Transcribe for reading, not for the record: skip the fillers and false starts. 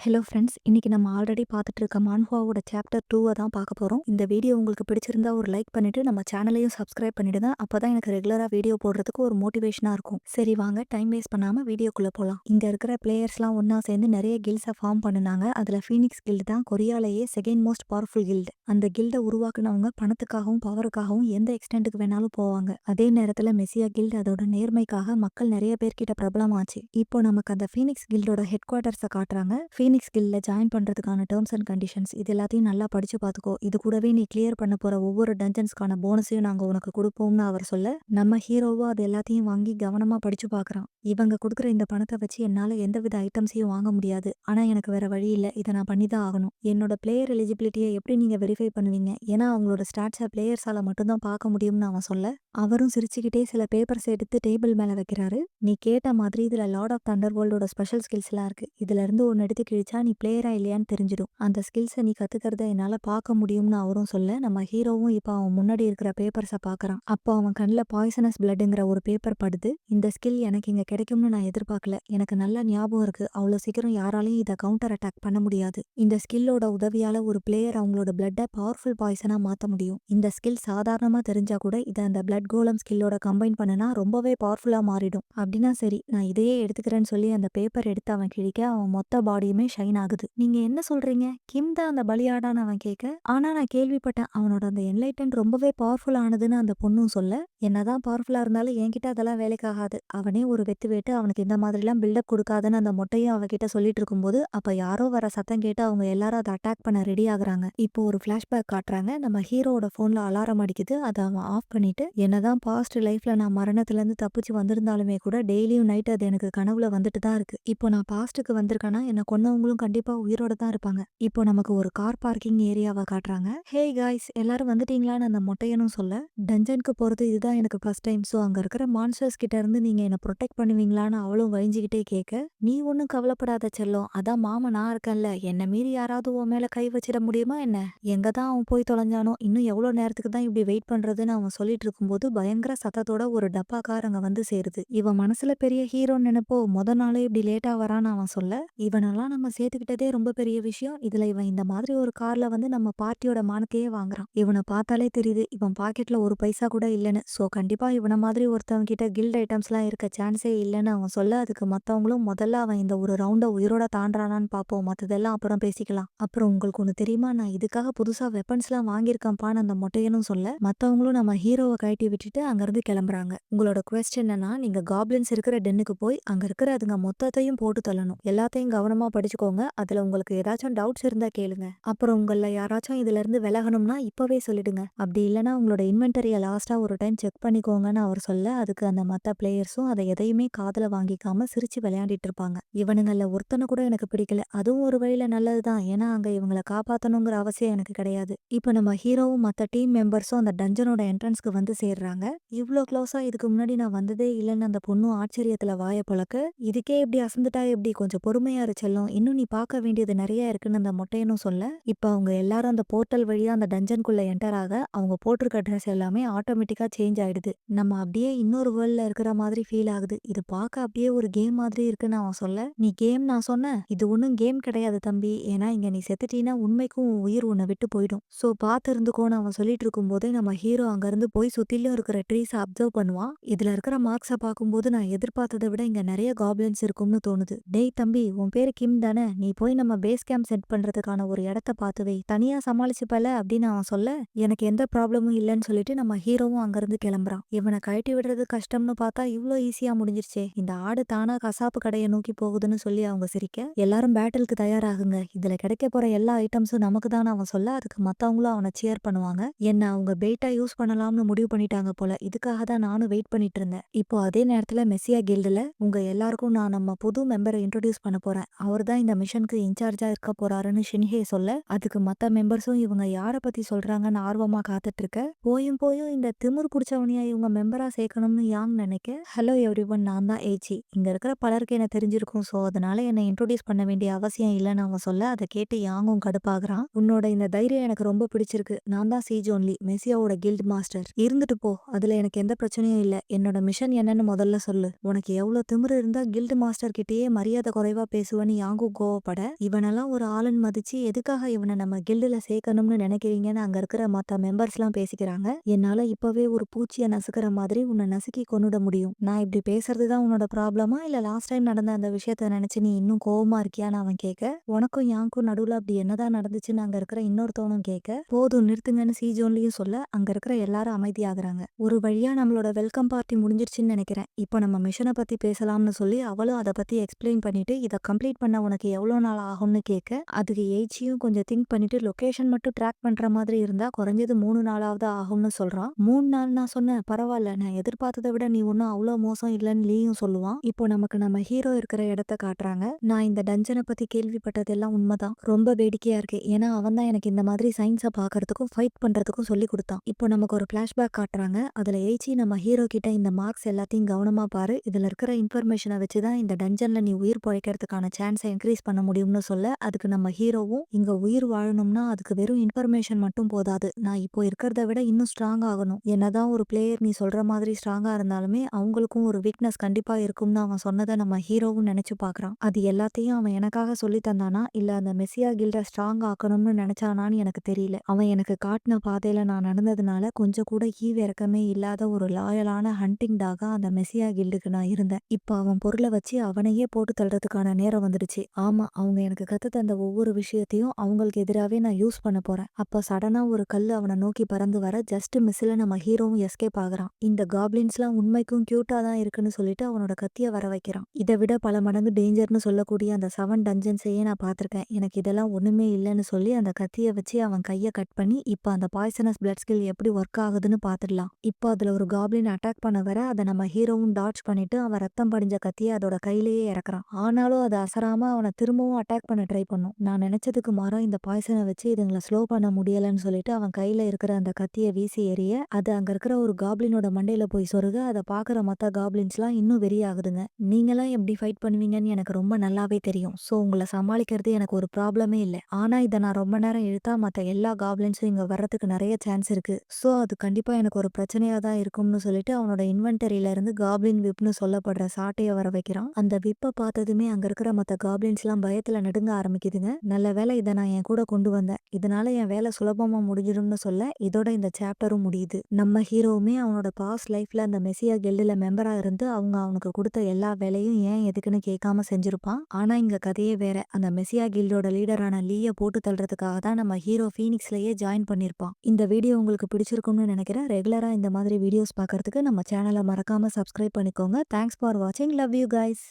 Hello friends, இன்னைக்கு நம்ம already பார்த்துட்டு இருக்க மான்ஹுவாவோட சாப்டர் 2 தான் பார்க்க போறோம். இந்த வீடியோ உங்களுக்கு பிடிச்சிருந்தா ஒரு லைக் பண்ணிட்டு நம்ம சேனலையும் சப்ஸ்கிரைப் பண்ணிடுங்க. அப்பதான் எனக்கு ரெகுலரா வீடியோ போடுறதுக்கு ஒரு மோட்டிவேஷனா இருக்கும். சரி வாங்க டைம் வேஸ்ட் பண்ணாம வீடியோக்குள்ள போலாம். இங்க இருக்கிற பிளேயர்ஸ்லாம் ஒண்ணா சேர்ந்து நிறைய கில்ட்ஸை ஃபார்ம் பண்ணுனாங்க. அதுல ஃபீனிக்ஸ் கில்டு தான் கொரியாலேயே செகண்ட் மோஸ்ட் பவர்ஃபுல் கில்டு. அந்த கில்டை உருவாக்குனவங்க பணத்துக்காகவும் பவருக்காகவும் எந்த எக்ஸ்டென்ட்டுக்கு வேணாலும் போவாங்க. அதே நேரத்துல மெசியா கில்டு அதோட நேர்மைக்காக மக்கள் நிறைய பேர்கிட்ட பிரபலமாச்சு. இப்போ நமக்கு அந்த ஃபீனிக்ஸ் கில்டோட ஹெட் குவார்ட்டர்ஸை காட்டுறாங்க. ஃபீனிக்ஸ் கில்ட்ல ஜாயின் பண்றதுக்கான டேர்ம்ஸ் அண்ட் கண்டிஷன்ஸ் இது எல்லாத்தையும் நல்லா படிச்சு பார்த்துக்கோ. இது கூடவே நீ கிளியர் பண்ண போற ஒவ்வொரு டஞ்சன்ஸ்க்கான போனஸையும் நாங்க உனக்கு கொடுப்போம்னு அவர் சொல்ல, நம்ம ஹீரோவோ அது எல்லாத்தையும் வாங்கி கவனமா படிச்சு பார்க்கறான். இவங்க கொடுக்குற இந்த பணத்தை வச்சு என்னால எந்தவித ஐட்டம்ஸையும் வாங்க முடியாது. ஆனா எனக்கு வேற வழி இல்லை, இதை நான் பண்ணிதான் ஆகணும். என்னோட பிளேயர் எலிஜிபிலிட்டியை எப்படி நீங்க வெரிஃபை பண்ணுவீங்க? ஏன்னா அவங்களோட ஸ்டாட்ஸை பிளேயர்ஸால மட்டும்தான் பார்க்க முடியும்னு அவன் சொல்ல, அவரும் சிரிச்சுக்கிட்டே சில பேப்பர்ஸ் எடுத்து டேபிள் மேல வைக்கிறாரு. நீ கேட்ட மாதிரி இதுல லார்ட் ஆஃப் தண்டர் வேர்ல்டோட ஸ்பெஷல் ஸ்கில்ஸ் எல்லாம் இருக்கு. இதுல இருந்து ஒன்னு எடுத்து கிழிச்சா நீ பிளேயரா இல்லையான்னு தெரிஞ்சிடும். அந்த ஸ்கில்ஸை நீ கத்துக்கிறத என்னால பார்க்க முடியும்னு அவரும் சொல்ல, நம்ம ஹீரோவும் இப்ப அவன் முன்னாடி இருக்கிற பேப்பர்ஸை பார்க்கறான். அப்போ அவன் கண்ணில் பாய்சனஸ் பிளட்ங்கிற ஒரு பேப்பர் படுது. இந்த ஸ்கில் எனக்கு இங்க கிடைக்கும்னு நான் எதிர்பார்க்கல. எனக்கு நல்ல ஞாபகம் இருக்கு. அவ்வளவு சீக்கிரம் யாராலையும் இதை கவுண்டர் அட்டாக் பண்ண முடியாது. இந்த ஸ்கில்லோட உதவியால ஒரு பிளேயர் அவங்களோட பிளட்டை பவர்ஃபுல் பாய்சனா மாத்த முடியும். இந்த ஸ்கில் சாதாரணமா தெரிஞ்சா கூட இதை அந்த பிளட் கோலம் ஸ்கில்லோட கம்பைன் பண்ணனா ரொம்பவே பவர்ஃபுல்லா மாறிடும். அப்படின்னா சரி, நான் இதையே எடுத்துக்கிறேன்னு சொல்லி அந்த பேப்பர் எடுத்து அவன் கிழிக்க அவன் மொத்த பாடியுமே ஷைன் ஆகுது. நீங்க என்ன சொல்றீங்க? கிம் தான் அந்த பலியாடான்னு அவன் கேட்க, ஆனா நான் கேள்விப்பட்டேன் அவனோட அந்த என்லைட்டன் ரொம்பவே பவர்ஃபுல் ஆனதுன்னு அந்த பொண்ணும் சொல்ல, என்னதான் பவர்ஃபுல்லா இருந்தாலும் என்கிட்ட அதெல்லாம் வேலைக்காகாது. அவனே ஒரு வெத்து வேட்டு அவனுக்கு இந்த மாதிரிலாம் பில்டப் கொடுக்காதுன்னு அந்த மொட்டையும் அவகிட்ட சொல்லிட்டு இருக்கும்போது அப்ப யாரோ வர சத்தம் கேட்டு அவங்க எல்லாரும் அதை அட்டாக் பண்ண ரெடி ஆகுறாங்க. இப்போ ஒரு பிளாஷ்பேக் காட்டுறாங்க. நம்ம ஹீரோவோட போன்ல அலாரம் அடிக்குது. அதை அவன் ஆஃப் பண்ணிட்டு, என்னதான் பாஸ்ட் லைஃப்ல நான் மரணத்துல இருந்து தப்பிச்சு வந்திருந்தாலுமே கூட டெய்லியும் நைட் அது எனக்கு கனவுல வந்துட்டு தான் இருக்கு. இப்போ நான் பாஸ்ட்டுக்கு வந்திருக்கேன்னா என்ன கொன்னவங்களும் கண்டிப்பா உயிரோட தான் இருப்பாங்க. இப்போ நமக்கு ஒரு கார் பார்க்கிங் ஏரியாவை காட்டுறாங்க. ஹே காய்ஸ், எல்லாரும் வந்துட்டீங்களான்னு அந்த மொட்டையனும் சொல்ல, டஞ்சனுக்கு போறது இதுதான் எனக்கு ஃபர்ஸ்ட் டைம். ஸோ அங்க இருக்கிற மான்ஸ்டர்ஸ் கிட்ட இருந்து நீங்க என்ன ப்ரொடெக்ட் பண்ணுவீங்களான்னு அவளும் வழிஞ்சுக்கிட்டே கேட்க, நீ ஒன்னும் கவலைப்படாத செல்லம், அதான் மாமா நான் இருக்கேன்ல, என்ன மீறி யாராவது உன் மேல கை வச்சிட முடியுமா என்ன? எங்க தான் அவன் போய் தொலைஞ்சானோ, இன்னும் எவ்வளவு நேரத்துக்கு தான் இப்படி வெயிட் பண்றதுன்னு அவன் சொல்லிட்டு இருக்கும்போது பயங்கர சத்தத்தோட ஒரு டப்பா கார் அங்க வந்து சேருது. இவன் மனசுல பெரிய ஹீரோன்னு நினைப்போ முத நாளே இப்படி லேட்டா வரான்னு அவன் சொல்ல, இவனெல்லாம் நம்ம சேர்த்துக்கிட்டதே ரொம்ப பெரிய விஷயம். இதுல இவன் இந்த மாதிரி ஒரு கார்ல வந்து நம்ம பார்ட்டியோட மானத்தையே வாங்குறான். இவனை பார்த்தாலே தெரியுது இவன் பாக்கெட்ல ஒரு பைசா கூட இல்லைன்னு. சோ கண்டிப்பா இவனை மாதிரி ஒருத்தவங்க கிட்ட கில்ட் ஐட்டம்ஸ் எல்லாம் இருக்க சான்ஸே இல்லைன்னு அவன் சொல்ல, அதுக்கு மத்தவங்களும் முதல்ல அவன் இந்த ஒரு ரவுண்ட உயிரோட தாண்டானான்னு பாப்போம், மத்ததெல்லாம் அப்புறம் பேசிக்கலாம். அப்புறம் உங்களுக்கு ஒண்ணு தெரியுமா, நான் இதுக்காக புதுசா வெப்பன்ஸ் எல்லாம் வாங்கியிருக்கேன்பான்னு அந்த மொட்டையனும் சொல்ல, மத்தவங்களும் நம்ம ஹீரோவை கழட்டி விட்டுட்டு அங்கிருந்து கிளம்புறாங்க. உங்களோட குவெஸ்ட் என்னன்னா, நீங்க காப்ளின்ஸ் இருக்கிற டென்னுக்கு போய் அங்க இருக்கிற அதுங்க மொத்தத்தையும் போட்டு தள்ளணும். எல்லாத்தையும் கவனமா படிச்சுக்கோங்க. அதுல உங்களுக்கு ஏதாச்சும் டவுட்ஸ் இருந்தா கேளுங்க. அப்புறம் உங்கள யாராச்சும் இதுல இருந்து விலகணும்னா இப்பவே சொல்லிடுங்க. அப்படி இல்லைன்னா உங்களோட இன்வென்டரிய லாஸ்டா ஒரு டைம் செக் பண்ணிக்கோங்கன்னு அவர் சொல்ல, அதுக்கு அந்த மத்த பிளேயர்ஸும் அதை எதையுமே காதுல வாங்கிக்காம சிரிச்சு விளையாடிட்டு இருப்பாங்க. இவனுங்கள்ல ஒருத்தனை கூட எனக்கு பிடிக்கல. அதுவும் ஒரு வழியில நல்லதுதான். ஏன்னா அங்க இவங்களை காப்பாத்தணுங்கிற அவசியம் எனக்கு கிடையாது. இப்போ நம்ம ஹீரோவும் மத்த டீம் மெம்பர்ஸும் அந்த டஞ்சனோட என்ட்ரன்ஸ்க்கு வந்து சேர்றாங்க. இவ்ளோ க்ளோஸா இதுக்கு முன்னாடி நான் வந்ததே இல்லைன்னு அந்த பொண்ணும் ஆச்சரியத்துல வாய பொளக்க, இதுக்கே இப்படி அசந்துட்டா எப்படி, கொஞ்சம் பொறுமையா இரு செல்லம், இன்னும் நீ பார்க்க வேண்டியது நிறைய இருக்குன்னு அந்த மொட்டையனும் சொல்ல, இப்ப அவங்க எல்லாரும் அந்த போர்ட்டல் வழியா அந்த டஞ்சனுக்குள்ள என்டர் ஆக அவங்க போட்டிருக்க ட்ரெஸ் எல்லாமே ஆட்டோமேட்டிக்கா சேஞ்ச் ஆயிடுது. நம்ம அப்படியே இன்னொரு வேர்ல்ட்ல இருக்கிற மாதிரி ஃபீல் ஆகுது. இது பார்க்க அப்படியே ஒரு கேம் மாதிரி இருக்குன்னு அவன் சொல்ல, நீ கேம் நான் சொன்னேன், இது ஒன்றும் கேம் கிடையாது தம்பி. ஏன்னா இங்க நீ செத்துட்டீன்னா உண்மைக்கும் உன் உயிர் உன்னை விட்டு போயிடும். சோ பார்த்து இருந்துக்கோன்னு அவன் சொல்லிட்டு இருக்கும் போதே நம்ம ஹீரோ அங்க இருந்து போய் சுத்திலும் இருக்கிற ட்ரீஸ் அப்சர்வ் பண்ணுவான். இதுல இருக்கிற மார்க்ஸை பார்க்கும்போது நான் எதிர்பார்த்ததை விட இங்க நிறைய காப்ளின்ஸ் இருக்கும்னு தோணுது. டேய் தம்பி, உன் பேரு கிம் தானே, நீ போய் நம்ம பேஸ் கேம்ப் செட் பண்றதுக்கான ஒரு இடத்த பார்த்து வை, தனியா சமாளிச்சுப்பல அப்படின்னு அவன் சொல்ல, எனக்கு எந்த ப்ராப்ளமும் இல்லைன்னு சொல்லிட்டு நம்ம ஹீரோவும் அங்கிருந்து கிளம்புறான். இவனை கழட்டி விடுறது கஷ்டம்னு பார்த்தா இவ்ளோ ஈஸியா முடிஞ்சிருச்சே, இந்த ஆடு தானா கசாப்பு கடையை நோக்கி போகுதுன்னு சொல்லி அவங்க சிரிக்க, எல்லாரும் பேட்டிலுக்கு தயாராகுங்க, இதுல கிடைக்க போற எல்லா ஐட்டம்ஸும் நமக்கு தான் அவன் சொல்ல, அதுக்கு மத்தவங்களும் அவனை சியர் பண்ணுவாங்க. என்ன அவங்க பெயிட்டா யூஸ் பண்ணலாம்னு முடிவு பண்ணிட்டாங்க போல, இதுக்காக தான் நானும் வெயிட் பண்ணிட்டு இருந்தேன். இப்போ அதே நேரத்துல மெஸ்ஸியா கில்டுல உங்க எல்லாருக்கும் நான் நம்ம புது மெம்பரை இன்ட்ரோடியூஸ் பண்ண போறேன். அவர் தான் இந்த மிஷனுக்கு இன்சார்ஜா இருக்க போறாருன்னு ஷின்ஹே சொல்ல, அதுக்கு மத்த மெம்பர்ஸும் இவங்க யார பத்தி சொல்றாங்கன்னு ஆர்வமா காத்துட்டு இருக்க, போயும் போயும் இந்த திமிர் புடிச்சவனையா இவங்க மெம்பரா சேர்க்கணும்னு யாங் நினைக்க, ஹலோ எவ்ரிவன், நான் தான் ஏச்சி. இங்க இருக்கிற பலருக்கு என்ன தெரிஞ்சிருக்கும். சோ அதனால என்ன இன்ட்ரோடியூஸ் பண்ண வேண்டிய அவசியம் இல்லைன்னு அவன் சொல்ல, அதை கேட்டு யாங்கும் கடுப்பாகிறான். உன்னோட இந்த தைரியம் எனக்கு ரொம்ப பிடிச்சிருக்கு. நான் தான் சீஜ் ஒன்லி, மெஸ்ஸியாவோட கில்ட் மாஸ்டர். இருந்துட்டு போ, அதுல எனக்கு எந்த பிரச்சனையும் இல்ல. என்னோட மிஷன் என்னன்னு முதல்ல சொல்லு. உனக்கு எவ்வளவு திமிரு இருந்தா கில்ட் மாஸ்டர் கிட்டயே மரியாதை குறைவா பேசுவேன்னு யாங்கு கோவப்பட, இவனெல்லாம் ஒரு ஆளுன்னு மதிச்சு எதுக்காக இவன நம்ம கில்டுல சேர்க்கணும்னு நினைக்கிறீங்கன்னு அங்க இருக்கிற மத்த மெம்பர்ஸ்லாம் பேசிக்கிறாங்க. என்னால இப்பவே ஒரு பூச்சிய நசுக்குற மாதிரி உன்ன நசுக்கி கொன்னுட முடியும். நான் இப்படி பேசுறது தான் உன்னோட ப்ராப்ளமா? இல்ல லாஸ்ட் டைம் நடந்த அந்த விஷயத்த நினைச்சு நீ இன்னும் கோவமா இருக்கியான்னு அவன் கேட்க, உனக்கும் யாங்க்கும் நடுவுல அப்படி என்னதான் நடந்துச்சுன்னு அங்க இருக்கிற இன்னொருத்தவனும் கேட்க, போதும் நிறுத்துங்கன்னு சீஜோன்லயும் சொல்ல அங்க இருக்கிற எல்லாரும் அமைதியாகுறாங்க. ஒரு வழியா நம்மளோட வெல்கம் பார்ட்டி முடிஞ்சிருச்சுன்னு நினைக்கிறேன். இப்போ நம்ம மிஷனை பத்தி பேசலாம்னு சொல்லி அவளும் அதை பத்தி எக்ஸ்பிளைன் பண்ணிட்டு இதை கம்ப்ளீட் பண்ண உனக்கு எவ்வளோ நாள் ஆகும்னு கேட்க, அதுக்கு எய்ச்சியும் கொஞ்சம் திங்க் பண்ணிட்டு லொகேஷன் மட்டும் ட்ராக் பண்ற மாதிரி இருந்தா குறைஞ்சது 3 நாளாவது ஆகும்னு சொல்றான். 3 நாள் நான் சொன்னேன், பரவாயில்ல, நான் எதிர்பார்த்ததை விட நீ ஒன்றும் அவ்வளோ மோசம் இல்லைன்னு லீயும் சொல்லுவான். இப்போ நமக்கு நம்ம ஹீரோ இருக்கிற இடத்த காட்டுறாங்க. நான் இந்த டஞ்சனை பத்தி கேள்விப்பட்டதெல்லாம் உண்மைதான். ரொம்ப வேடிக்கையா இருக்கு. ஏன்னா அவன் தான் எனக்கு இந்த மாதிரி சயின்ஸை பார்க்கறதுக்கும் ஃபைட் பண்றதுக்கும் சொல்லி கொடுத்தான். இப்போ நமக்கு ஒரு பிளாஷ்பேக் காட்டுறாங்க. அதுல எய்ச்சி நம்ம ஹீரோ கிட்ட இந்த மார்க்ஸ் எல்லாத்தையும் கவனமா பாரு, இதுல இருக்கிற இன்ஃபர்மேஷனை வச்சுதான் இந்த டஞ்சன்ல நீ உயிர் பிழைக்கிறதுக்கான சான்ஸை இன்க்ரீஸ் பண்ண முடியும்னு சொல்ல, அதுக்கு நம்ம ஹீரோவும் இங்க உயிர் வாழணும்னா அதுக்கு வெறும் இன்ஃபர்மேஷன் மட்டும் போதாது, நான் இப்போ இருக்கிறத விட இன்னும் ஸ்ட்ராங் ஆகணும். என்னதான் ஒரு பிளேயர் நீ சொல்ற மாதிரி ஸ்ட்ராங்கா இருந்தாலுமே அவங்களுக்கும் ஒரு வீக்னஸ் கண்டிப்பா இருக்கும்னு அவன் சொன்னதை நம்ம ஹீரோவும் நினைச்சு பாக்குறான். அது எல்லாத்தையும் அவன் எனக்காக சொல்லி தந்தானா இல்ல அந்த மெஸ்ஸியா கில்ட ஸ்ட்ராங் ஆக்கணும்னு நினைச்சானான்னு எனக்கு தெரியல. அவன் எனக்கு காட்டின பாதையில நான் நடந்ததுனால கொஞ்சம் கூட ஈவிரக்கமே இல்லாத ஒரு லாயலான ஹண்டிங் டாகா அந்த மெஸ்ஸியா கில்டுக்கு நான் இருந்தேன். இப்போ அவன் பொருளை வச்சு அவனையே போட்டு தள்ளுறதுக்கான நேரம் வந்துடுச்சு. ஆமா, அவங்க எனக்கு கத்து தந்த ஒவ்வொரு விஷயத்தையும் அவங்களுக்கு எதிராவே நான் யூஸ் பண்ண போறேன். அப்போ சடனா ஒரு கல் அவனை நோக்கி பறந்து வர ஜஸ்ட் மிஸ்ல நம்ம ஹீரோவும் எஸ்கேப் ஆகுறான். இந்த காப்ளின்ஸ்லாம் உண்மைக்கும் கியூட்டா தான் இருக்குன்னு சொல்லிட்டு அவனோட கத்திய வர வைக்கிறான். இதை விட பல மடங்கு டேஞ்சர்னு சொல்லக்கூடிய அந்த 7 டஞ்சன்ஸையே நான் பார்த்திருக்கேன். எனக்கு இதெல்லாம் ஒண்ணுமே இல்லைன்னு சொல்லி அந்த கத்திய வச்சு அவன் கையை கட் பண்ணி இப்போ அந்த பாய்சனஸ் பிளட் ஸ்கில் எப்படி ஒர்க் ஆகுதுன்னு பார்த்துடலாம். இப்போ அதுல ஒரு காப்ளின் அட்டாக் பண்ண வர அதை நம்ம ஹீரோவும் டாட்ச் பண்ணிட்டு அவன் ரத்தம் படிஞ்ச கத்தியை அதோட கையிலேயே இறக்குறான். ஆனாலும் அது அசராம அவனை திரும்பவும் அட்டாக் பண்ண ட்ரை பண்ணும். நான் நினைச்சதுக்கு மாறா இந்த பாய்சனை வச்சு இதுங்களை ஸ்லோ பண்ண முடியலன்னு சொல்லிட்டு அவன் கையில இருக்கிற அந்த கத்தியை வீசி எறிய அது அங்க இருக்கிற ஒரு காப்ளினோட மண்டையில போய் சொருக அதை பாக்குற மத்த காப்ளின்ஸ்லாம் இன்னும் வெறியாகுதுங்க. நீங்களாம் எப்படி ஃபைட் பண்ணுவீங்கன்னு எனக்கு ரொம்ப நல்லாவே தெரியும். ஸோ உங்களை சமாளிக்கிறது எனக்கு ஒரு ப்ராப்ளமே இல்லை. ஆனா இதை நான் ரொம்ப நேரம் இழுத்தா மத்த எல்லா காப்ளின்ஸும் இங்க வர்றதுக்கு நிறைய சான்ஸ் இருக்கு. ஸோ அது கண்டிப்பா எனக்கு ஒரு பிரச்சனையா தான் இருக்கும்னு சொல்லிட்டு அவனோட இன்வென்டரியில இருந்து காப்ளின் விப்னு சொல்லப்படுற சாட்டையை வர வைக்கிறான். அந்த விப்பை பார்த்ததுமே அங்க இருக்கிற மத்த காப்ளின்ஸ்லாம் பயத்துல நடுங்க ஆரம்பிக்குதுங்க. நல்ல வேளை இதை நான் என் கூட கொண்டு வந்தேன். இதனால என் வேலை சுலபமா முடிஞ்சிடும்னு சொல்ல இதோட இந்த சாப்டரும் முடியுது. நம்ம ஹீரோவுமே அவனோட பாஸ்ட் லைஃப்ல அந்த மெஸ்ஸியா கில்டுல மெம்பரா இருந்து அவங்க அவனுக்கு கொடுத்த எல்லா வேலையும் ஏன் எதுக்குன்னு கேட்காம செஞ்சிருப்பான். ஆனா இங்க கதையே வேற. அந்த மெஸ்ஸியா கில்டோட லீடரான லீய போட்டு தள்ளுறதுக்காக தான் நம்ம ஹீரோ ஃபீனிக்ஸ்லயே ஜாயின் பண்ணிருப்பான். இந்த வீடியோ உங்களுக்கு பிடிச்சிருக்கும்னு நினைக்கிறேன். ரெகுலரா இந்த மாதிரி வீடியோஸ் பார்க்கறதுக்கு நம்ம சேனலை மறக்காம சப்ஸ்கிரைப் பண்ணிக்கோங்க. தேங்க்ஸ் ஃபார் வாட்சிங். Love you guys.